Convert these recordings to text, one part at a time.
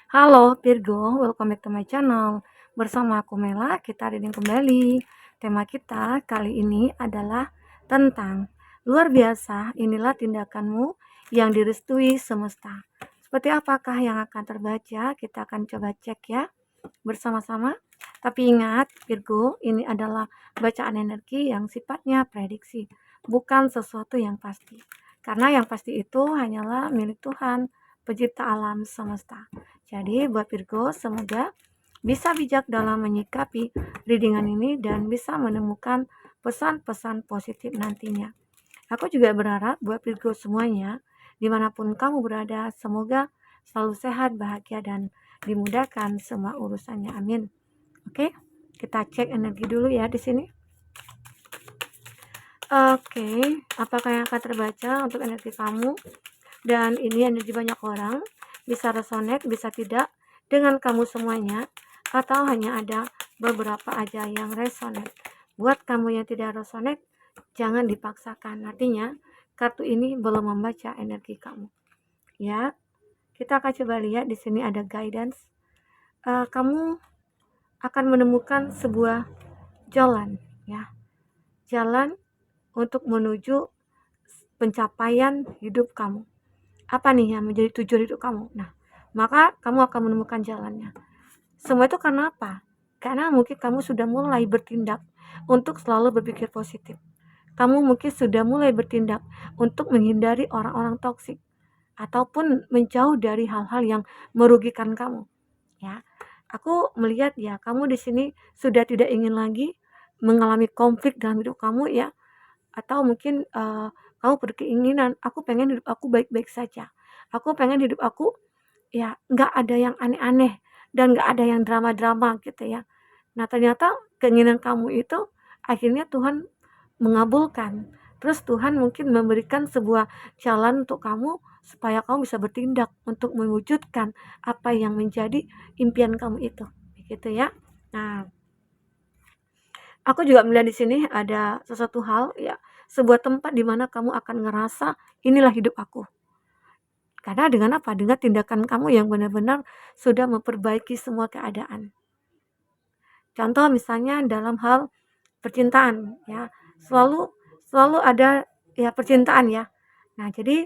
Halo Virgo, welcome back to my channel. Bersama aku Mela, kita reading kembali. Tema kita kali ini adalah tentang luar biasa, inilah tindakanmu yang direstui semesta. Seperti apakah yang akan terbaca? Kita akan coba cek ya bersama-sama. Tapi ingat Virgo, ini adalah bacaan energi yang sifatnya prediksi, bukan sesuatu yang pasti. Karena yang pasti itu hanyalah milik Tuhan, pencipta alam semesta. Jadi buat Virgo, semoga bisa bijak dalam menyikapi readingan ini dan bisa menemukan pesan-pesan positif nantinya. Aku juga berharap buat Virgo semuanya, dimanapun kamu berada, semoga selalu sehat, bahagia, dan dimudahkan semua urusannya. Amin. Oke, kita cek energi dulu ya di sini. Oke, apakah yang akan terbaca untuk energi kamu? Dan ini energi banyak orang, bisa resonate, bisa tidak dengan kamu semuanya, atau hanya ada beberapa aja yang resonate. Buat kamu yang tidak resonate, jangan dipaksakan. Artinya, kartu ini belum membaca energi kamu. Ya, kita akan coba lihat di sini ada guidance. Kamu akan menemukan sebuah jalan, ya, jalan untuk menuju pencapaian hidup kamu. Apa nih yang menjadi tujuan hidup kamu? Nah, maka kamu akan menemukan jalannya. Semua itu karena apa? Karena mungkin kamu sudah mulai bertindak untuk selalu berpikir positif. Kamu mungkin sudah mulai bertindak untuk menghindari orang-orang toksik ataupun menjauh dari hal-hal yang merugikan kamu. Ya, aku melihat ya kamu di sini sudah tidak ingin lagi mengalami konflik dalam hidup kamu ya, atau mungkin kamu berkeinginan aku pengen hidup aku baik-baik saja, aku pengen hidup aku ya nggak ada yang aneh-aneh dan nggak ada yang drama-drama gitu ya. Nah ternyata keinginan kamu itu akhirnya Tuhan mengabulkan. Terus Tuhan mungkin memberikan sebuah jalan untuk kamu supaya kamu bisa bertindak untuk mewujudkan apa yang menjadi impian kamu itu. Begitu ya. Nah, aku juga melihat di sini ada sesuatu hal ya, sebuah tempat di mana kamu akan ngerasa inilah hidup aku. Karena dengan apa? Dengan tindakan kamu yang benar-benar sudah memperbaiki semua keadaan. Contoh misalnya dalam hal percintaan ya, selalu selalu ada ya percintaan ya. Nah, jadi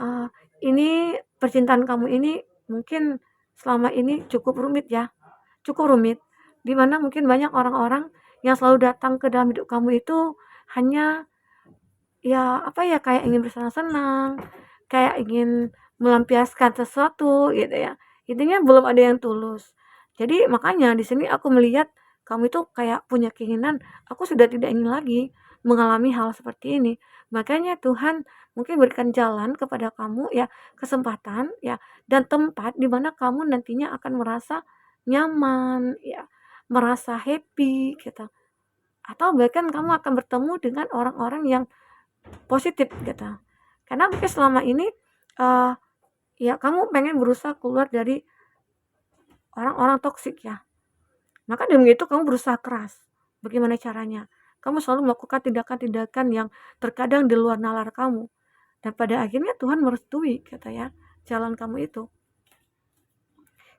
uh, ini percintaan kamu ini mungkin selama ini cukup rumit ya, cukup rumit. Dimana mungkin banyak orang-orang yang selalu datang ke dalam hidup kamu itu hanya ya apa ya kayak ingin bersenang-senang, kayak ingin melampiaskan sesuatu gitu ya. Intinya belum ada yang tulus. Jadi makanya di sini aku melihat kamu itu kayak punya keinginan, aku sudah tidak ingin lagi mengalami hal seperti ini. Makanya Tuhan mungkin berikan jalan kepada kamu ya, kesempatan ya, dan tempat di mana kamu nantinya akan merasa nyaman ya, merasa happy gitu. Atau bahkan kamu akan bertemu dengan orang-orang yang positif gitu. Karena mungkin selama ini uh, ya kamu pengen berusaha keluar dari orang-orang toksik ya. Maka dengan itu kamu berusaha keras. Bagaimana caranya? Kamu selalu melakukan tindakan-tindakan yang terkadang di luar nalar kamu. Dan pada akhirnya Tuhan merestui kata ya jalan kamu itu.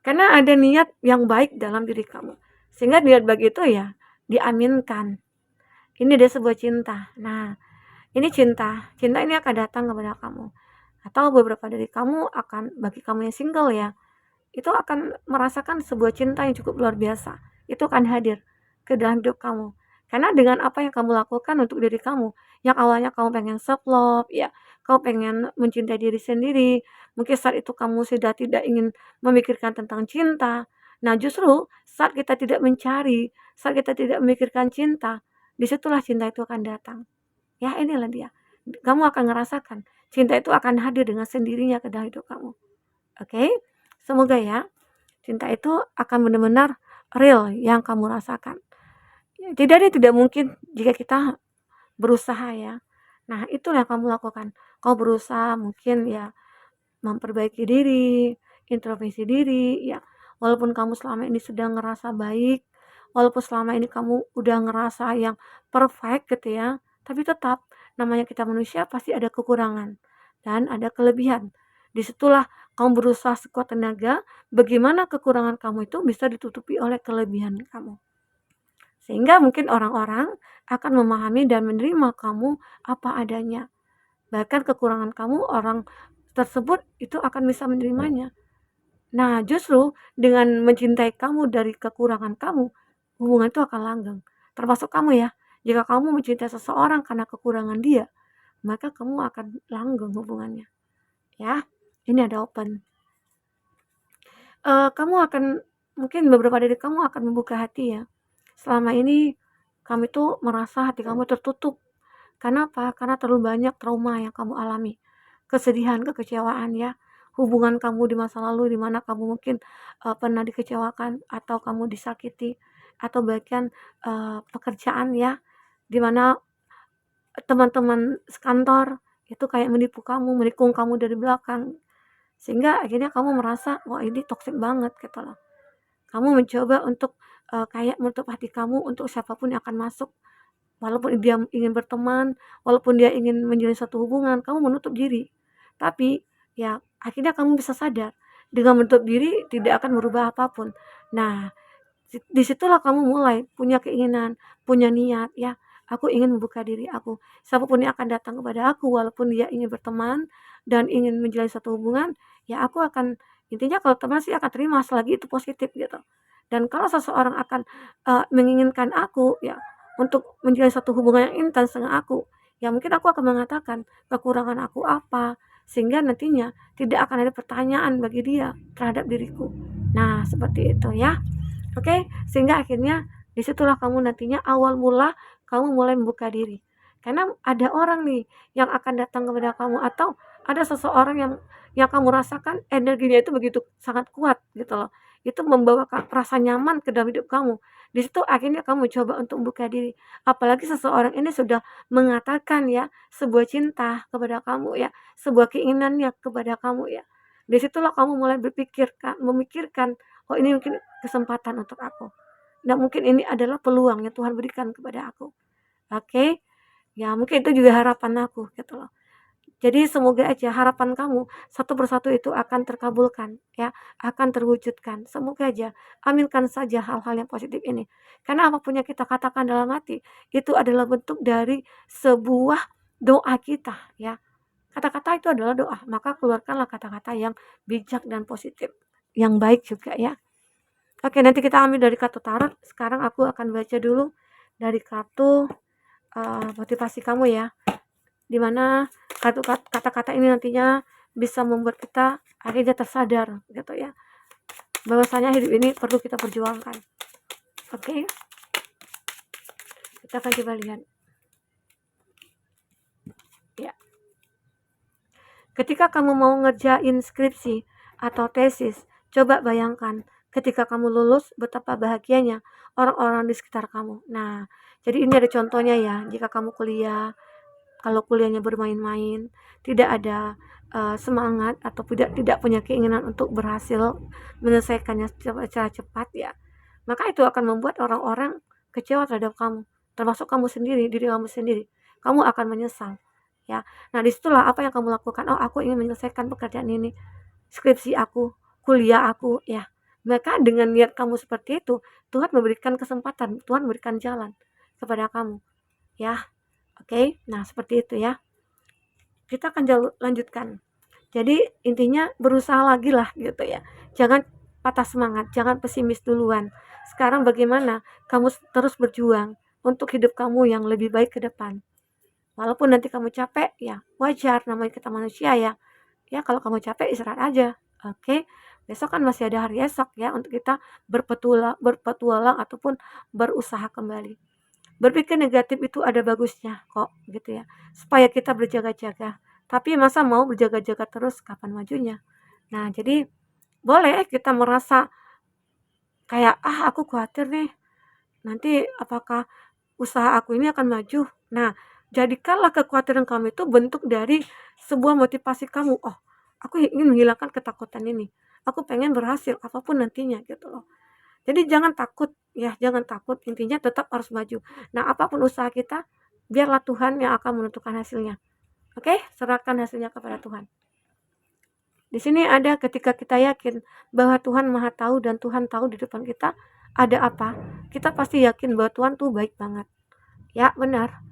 Karena ada niat yang baik dalam diri kamu. Sehingga niat baik itu ya diaminkan. Ini dia sebuah cinta. Nah, ini cinta. Cinta ini akan datang kepada kamu. Atau beberapa dari kamu akan, bagi kamu yang single ya, itu akan merasakan sebuah cinta yang cukup luar biasa. Itu akan hadir ke dalam hidup kamu. Karena dengan apa yang kamu lakukan untuk diri kamu, yang awalnya kamu pengen self love, ya, kamu pengen mencintai diri sendiri, mungkin saat itu kamu sudah tidak ingin memikirkan tentang cinta. Nah, justru saat kita tidak mencari, saat kita tidak memikirkan cinta, disitulah cinta itu akan datang. Ya, inilah dia. Kamu akan ngerasakan cinta itu akan hadir dengan sendirinya ke dalam hidup kamu. Oke? Semoga ya, cinta itu akan benar-benar real yang kamu rasakan. Tidak mungkin jika kita berusaha ya. Nah, itu yang kamu lakukan. Kau berusaha mungkin ya memperbaiki diri, introspeksi diri, ya. Walaupun kamu selama ini sudah ngerasa baik, walaupun selama ini kamu udah ngerasa yang perfect gitu ya, tapi tetap namanya kita manusia pasti ada kekurangan dan ada kelebihan. Disitulah kamu berusaha sekuat tenaga, bagaimana kekurangan kamu itu bisa ditutupi oleh kelebihan kamu. Sehingga mungkin orang-orang akan memahami dan menerima kamu apa adanya. Bahkan kekurangan kamu, orang tersebut itu akan bisa menerimanya. Nah, justru dengan mencintai kamu dari kekurangan kamu, hubungan itu akan langgeng. Termasuk kamu ya, jika kamu mencintai seseorang karena kekurangan dia, maka kamu akan langgeng hubungannya. Ya, ini ada open. Kamu akan, mungkin beberapa dari kamu akan membuka hati ya. Selama ini kamu itu merasa hati kamu tertutup. Karena apa? Karena terlalu banyak trauma yang kamu alami. Kesedihan, kekecewaan ya. Hubungan kamu di masa lalu di mana kamu mungkin pernah dikecewakan atau kamu disakiti atau bahkan pekerjaan ya, di mana teman-teman sekantor itu kayak menipu kamu, menikung kamu dari belakang. Sehingga akhirnya kamu merasa, wah ini toksik banget gitu loh. Kamu mencoba untuk kayak menutup hati kamu untuk siapapun yang akan masuk. Walaupun dia ingin berteman, walaupun dia ingin menjalin satu hubungan, kamu menutup diri. Tapi ya akhirnya kamu bisa sadar, dengan menutup diri tidak akan merubah apapun. Nah, disitulah kamu mulai punya keinginan, punya niat ya, aku ingin membuka diri aku. Siapapun yang akan datang kepada aku, walaupun dia ingin berteman dan ingin menjalin satu hubungan, ya aku akan, intinya kalau teman sih akan terima selagi itu positif gitu. Dan kalau seseorang akan menginginkan aku ya untuk menjalin satu hubungan yang intens dengan aku, ya mungkin aku akan mengatakan kekurangan aku apa, sehingga nantinya tidak akan ada pertanyaan bagi dia terhadap diriku. Nah, seperti itu ya. Oke, sehingga akhirnya disitulah kamu nantinya awal mula kamu mulai membuka diri. Karena ada orang nih yang akan datang kepada kamu atau ada seseorang yang kamu rasakan energinya itu begitu sangat kuat gitu loh. Itu membawa rasa nyaman ke dalam hidup kamu. Di situ akhirnya kamu coba untuk membuka diri. Apalagi seseorang ini sudah mengatakan ya sebuah cinta kepada kamu ya, sebuah keinginannya kepada kamu ya. Disitulah kamu mulai memikirkan, oh ini mungkin kesempatan untuk aku. Dan mungkin ini adalah peluang yang Tuhan berikan kepada aku. Oke, ya mungkin itu juga harapan aku gitu loh. Jadi semoga aja harapan kamu satu persatu itu akan terkabulkan ya, akan terwujudkan. Semoga aja, aminkan saja hal-hal yang positif ini. Karena apapun yang kita katakan dalam hati, itu adalah bentuk dari sebuah doa kita ya. Kata-kata itu adalah doa, maka keluarkanlah kata-kata yang bijak dan positif, yang baik juga ya. Oke, nanti kita ambil dari kartu tarot. Sekarang aku akan baca dulu dari kartu motivasi kamu ya. Dimana kata-kata ini nantinya bisa membuat kita akhirnya tersadar gitu ya. Bahwasanya hidup ini perlu kita perjuangkan. Oke. Kita akan coba lihat. Ya. Ketika kamu mau ngerjain skripsi atau tesis, coba bayangkan ketika kamu lulus betapa bahagianya orang-orang di sekitar kamu. Nah, jadi ini ada contohnya ya, jika kamu kuliah, kalau kuliahnya bermain-main, tidak ada semangat atau tidak punya keinginan untuk berhasil menyelesaikannya secara cepat ya, maka itu akan membuat orang-orang kecewa terhadap kamu, termasuk kamu sendiri, diri kamu sendiri. Kamu akan menyesal ya. Nah, disitulah apa yang kamu lakukan, oh aku ingin menyelesaikan pekerjaan ini, skripsi aku, kuliah aku ya. Maka dengan niat kamu seperti itu, Tuhan memberikan kesempatan, Tuhan memberikan jalan kepada kamu ya. Oke, nah seperti itu ya. Kita akan lanjutkan. Jadi intinya berusaha lagi lah gitu ya. Jangan patah semangat, jangan pesimis duluan. Sekarang bagaimana kamu terus berjuang untuk hidup kamu yang lebih baik ke depan. Walaupun nanti kamu capek, ya wajar, namanya kita manusia ya. Ya kalau kamu capek istirahat aja. Oke, besok kan masih ada hari esok ya untuk kita berpetualang ataupun berusaha kembali. Berpikir negatif itu ada bagusnya kok gitu ya, supaya kita berjaga-jaga. Tapi masa mau berjaga-jaga terus, kapan majunya? Nah, jadi boleh kita merasa kayak, aku khawatir nih, nanti apakah usaha aku ini akan maju? Nah, jadikanlah kekhawatiran kamu itu bentuk dari sebuah motivasi kamu. Oh, aku ingin menghilangkan ketakutan ini. Aku pengen berhasil apapun nantinya gitu loh. Jadi jangan takut ya, jangan takut, intinya tetap harus maju. Nah, apapun usaha kita, biarlah Tuhan yang akan menentukan hasilnya. Oke, serahkan hasilnya kepada Tuhan. Di sini ada ketika kita yakin bahwa Tuhan Maha Tahu dan Tuhan tahu di depan kita ada apa, kita pasti yakin bahwa Tuhan tuh baik banget. Ya, benar.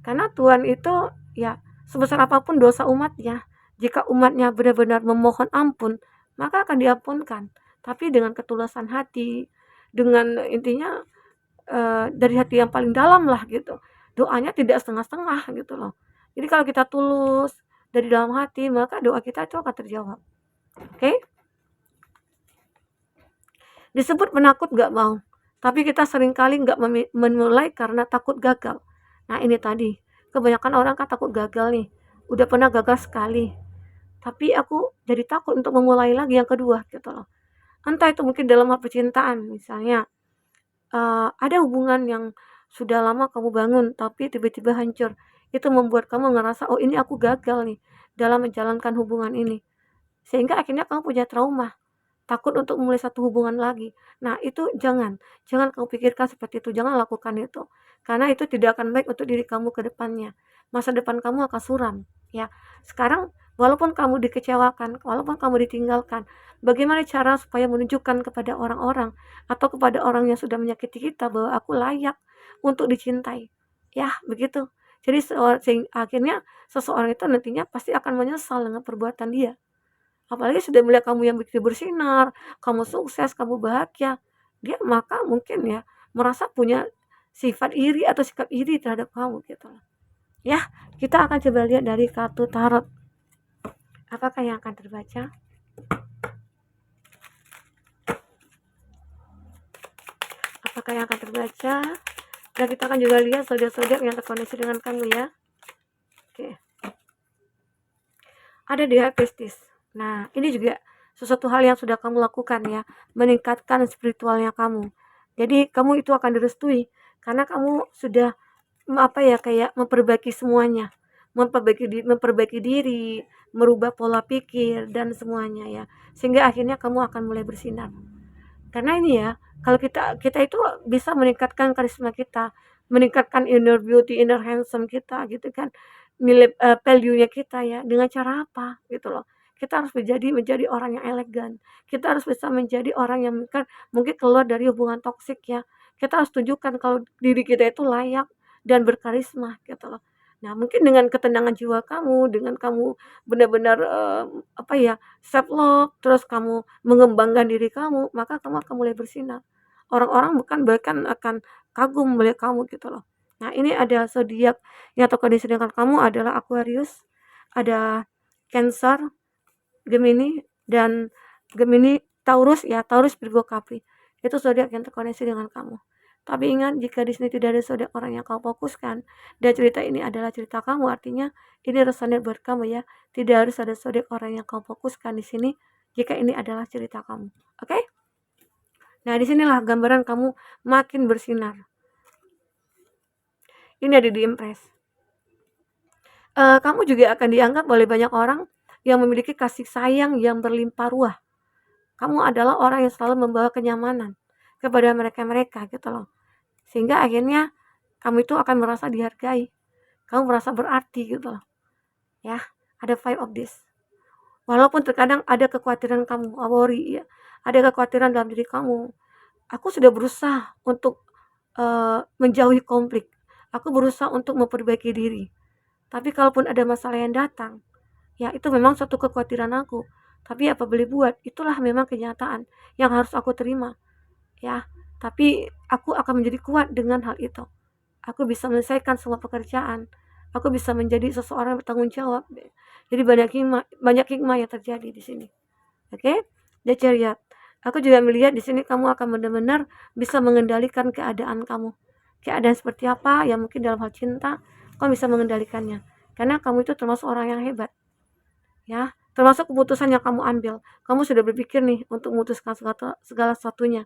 Karena Tuhan itu ya sebesar apapun dosa umatnya, jika umatnya benar-benar memohon ampun, maka akan diampunkan. Tapi dengan ketulusan hati, dengan intinya dari hati yang paling dalam lah gitu. Doanya tidak setengah-setengah gitu loh. Jadi kalau kita tulus dari dalam hati, maka doa kita itu akan terjawab. Oke? Disebut penakut gak mau, tapi kita seringkali gak memulai karena takut gagal. Nah ini tadi, kebanyakan orang kan takut gagal nih, udah pernah gagal sekali, tapi aku jadi takut untuk memulai lagi yang kedua gitu loh. Entah itu mungkin dalam hal percintaan, misalnya ada hubungan yang sudah lama kamu bangun tapi tiba-tiba hancur, itu membuat kamu ngerasa, oh ini aku gagal nih dalam menjalankan hubungan ini, sehingga akhirnya kamu punya trauma, takut untuk memulai satu hubungan lagi. Nah, itu jangan kamu pikirkan seperti itu, jangan lakukan itu. Karena itu tidak akan baik untuk diri kamu ke depannya. Masa depan kamu akan suram, ya. Sekarang walaupun kamu dikecewakan, walaupun kamu ditinggalkan, bagaimana cara supaya menunjukkan kepada orang-orang atau kepada orang yang sudah menyakiti kita bahwa aku layak untuk dicintai. Ya, begitu. Jadi akhirnya seseorang itu nantinya pasti akan menyesal dengan perbuatan dia. Apalagi sudah melihat kamu yang begitu bersinar, kamu sukses, kamu bahagia, dia maka mungkin ya merasa punya sifat iri atau sikap iri terhadap kamu gitu loh. Ya, kita akan coba lihat dari kartu tarot. Apakah yang akan terbaca? Apakah yang akan terbaca? Dan kita akan juga lihat zodiak-zodiak yang terkoneksi dengan kamu ya. Oke. Ada di Pisces. Nah, ini juga sesuatu hal yang sudah kamu lakukan ya, meningkatkan spiritualnya kamu. Jadi kamu itu akan direstui karena kamu sudah kayak memperbaiki semuanya, memperbaiki diri, merubah pola pikir dan semuanya ya, sehingga akhirnya kamu akan mulai bersinar. Karena ini ya, kalau kita itu bisa meningkatkan karisma kita, meningkatkan inner beauty, inner handsome kita gitu kan, nilai value-nya kita ya, dengan cara apa gitu loh. Kita harus menjadi orang yang elegan. Kita harus bisa menjadi orang yang mungkin keluar dari hubungan toksik ya. Kita harus tunjukkan kalau diri kita itu layak dan berkarisma gitu loh. Nah, mungkin dengan ketenangan jiwa kamu, dengan kamu benar-benar self love, terus kamu mengembangkan diri kamu, maka kamu akan mulai bersinar. Orang-orang bahkan akan kagum melihat kamu gitu loh. Nah, ini ada zodiak yang terkondisi dengan kamu adalah Aquarius, ada Cancer, Gemini, dan Gemini, Taurus ya, Taurus, Virgo, Capri. Itu zodiak yang terkoneksi dengan kamu. Tapi ingat, jika di sini tidak ada zodiak orang yang kamu fokuskan dan cerita ini adalah cerita kamu, artinya ini resonate buat kamu ya. Tidak harus ada zodiak orang yang kamu fokuskan di sini jika ini adalah cerita kamu. Oke? Nah, disinilah gambaran kamu makin bersinar. Ini ada di Impress. Kamu juga akan dianggap oleh banyak orang yang memiliki kasih sayang yang berlimpah ruah. Kamu adalah orang yang selalu membawa kenyamanan kepada mereka-mereka gitu loh. Sehingga akhirnya kamu itu akan merasa dihargai. Kamu merasa berarti gitu loh. Ya, ada 5 of this. Walaupun terkadang ada kekhawatiran kamu, worry ya. Ada kekhawatiran dalam diri kamu. Aku sudah berusaha untuk menjauhi konflik. Aku berusaha untuk memperbaiki diri. Tapi kalaupun ada masalah yang datang, ya itu memang suatu kekhawatiran aku. Tapi apa boleh buat, itulah memang kenyataan yang harus aku terima. Ya, tapi aku akan menjadi kuat dengan hal itu. Aku bisa menyelesaikan semua pekerjaan. Aku bisa menjadi seseorang yang bertanggung jawab. Jadi banyak hikmah yang terjadi di sini. Oke? The Chariot. Aku juga melihat di sini kamu akan benar-benar bisa mengendalikan keadaan kamu. Keadaan seperti apa yang mungkin dalam hal cinta, kamu bisa mengendalikannya. Karena kamu itu termasuk orang yang hebat. Ya, termasuk keputusan yang kamu ambil. Kamu sudah berpikir nih untuk memutuskan segala sesuatunya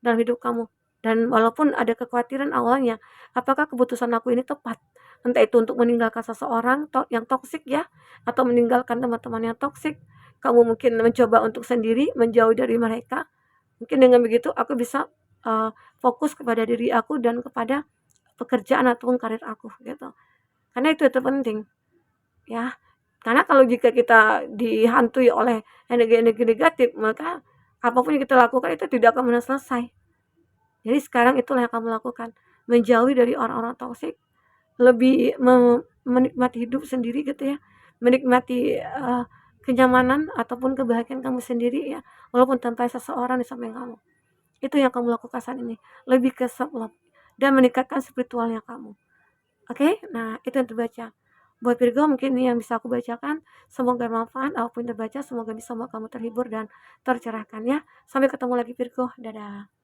dalam hidup kamu. Dan walaupun ada kekhawatiran awalnya, apakah keputusan aku ini tepat? Entah itu untuk meninggalkan seseorang yang toksik ya, atau meninggalkan teman-teman yang toksik. Kamu mungkin mencoba untuk sendiri menjauh dari mereka. Mungkin dengan begitu aku bisa fokus kepada diri aku dan kepada pekerjaan ataupun karir aku gitu. Karena itu penting. Ya, Karena kalau jika kita dihantui oleh energi-energi negatif, maka apapun yang kita lakukan itu tidak akan pernah selesai. Jadi sekarang itulah yang kamu lakukan, menjauhi dari orang-orang toksik, lebih menikmati hidup sendiri gitu ya, menikmati, kenyamanan ataupun kebahagiaan kamu sendiri ya, walaupun tanpa seseorang di samping kamu. Itu yang kamu lakukan saat ini, lebih ke self love dan meningkatkan spiritualnya kamu. Oke? Nah, itu yang terbaca. Buat Virgo mungkin ini yang bisa aku bacakan, semoga bermanfaat, apapun yang terbaca semoga bisa membuat kamu terhibur dan tercerahkan ya. Sampai ketemu lagi Virgo, dadah.